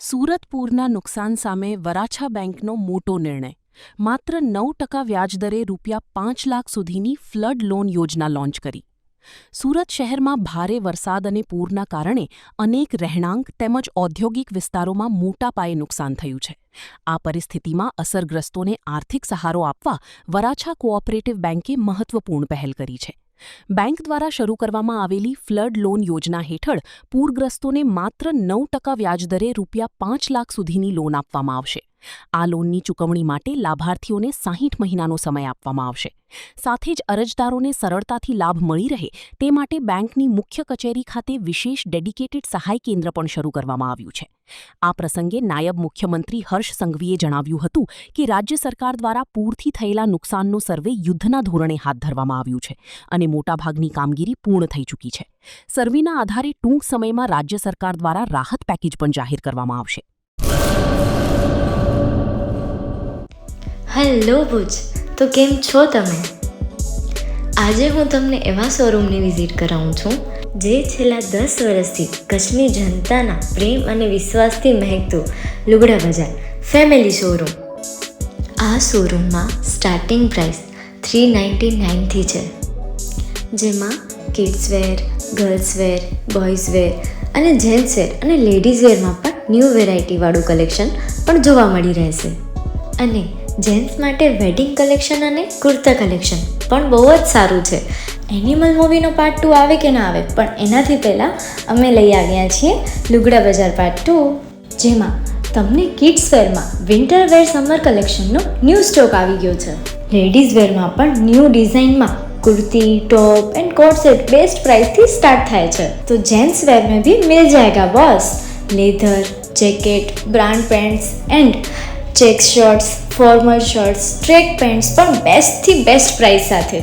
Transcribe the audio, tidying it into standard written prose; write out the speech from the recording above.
સુરત પૂરના નુકસાન સામે વરાછા બેંકનો મોટો નિર્ણય. માત્ર 9% વ્યાજદરે ₹5 લાખ સુધીની ફ્લડ લોન યોજના લોન્ચ કરી. સુરત શહેરમાં ભારે વરસાદ અને પૂરના કારણે અનેક રહેણાંક તેમજ ઔદ્યોગિક વિસ્તારોમાં મોટા પાયે નુકસાન થયું છે. આ પરિસ્થિતિમાં અસરગ્રસ્તોને આર્થિક સહારો આપવા વરાછા કોઓપરેટિવ બેંકે મહત્વપૂર્ણ પહેલ કરી છે. બેંક દ્વારા શરૂ કરવામાં આવેલી ફ્લડ લોન યોજના હેઠળ પૂરગ્રસ્તોને માત્ર 9% વ્યાજદરે ₹5 લાખ સુધીની લોન આપવામાં આવશે. આ લોનની ચૂકવણી માટે લાભાર્થીઓને 60 મહિનાનો સમય આપવામાં આવશે. સાથે જ અરજદારોને સરળતાથી લાભ મળી રહે તે માટે બેંકની મુખ્ય કચેરી ખાતે વિશેષ ડેડિકેટેડ સહાય કેન્દ્ર પણ શરૂ કરવામાં આવ્યું છે. આ પ્રસંગે નાયબ મુખ્યમંત્રી હર્ષ સંઘવીએ જણાવ્યું હતું કે રાજ્ય સરકાર દ્વારા પૂરથી થયેલા નુકસાનનો સર્વે યુદ્ધના ધોરણે હાથ ધરવામાં આવ્યું છે અને મોટાભાગની કામગીરી પૂર્ણ થઈ ચૂકી છે. સર્વેના આધારે ટૂંક સમયમાં રાજ્ય સરકાર દ્વારા રાહત પેકેજ પણ જાહેર કરવામાં આવશે. હેલો ભુજ, તો કેમ છો તમે? આજે હું તમને એવા શોરૂમની વિઝિટ કરાવું છું જે છેલ્લા 10 વર્ષથી કચ્છની જનતાના પ્રેમ અને વિશ્વાસથી મહેકતું લુગડા બજાર ફેમિલી શોરૂમ. આ શોરૂમમાં સ્ટાર્ટિંગ પ્રાઇસ $399થી છે, જેમાં kids wear, girls wear, boys wear અને જેન્ટ્સ વેર અને લેડીઝ વેરમાં પણ ન્યૂ વેરાયટીવાળું કલેક્શન પણ જોવા મળી રહેશે. અને જેન્ટ્સ માટે વેડિંગ કલેક્શન અને કુર્તા કલેક્શન પણ બહુ જ સારું છે. એનિમલ મૂવીનો પાર્ટ 2 આવે કે ના આવે, પણ એનાથી પહેલાં અમે લઈ આવ્યા છીએ લુગડા બજાર પાર્ટ 2, જેમાં તમને કિડ્સ વેરમાં વિન્ટર વેર સમર કલેક્શનનો ન્યૂ સ્ટોક આવી ગયો છે. લેડીઝ વેરમાં પણ ન્યૂ ડિઝાઇનમાં kurti, top and coat set best price थी स्टार्ट थाय छे. तो जेंट्स वेर में भी मिल जाएगा boss. Leather, jacket, brand pants and check shirts, formal shirts, track pants પણ બેસ્ટ થી બેસ્ટ પ્રાઇસ સાથે.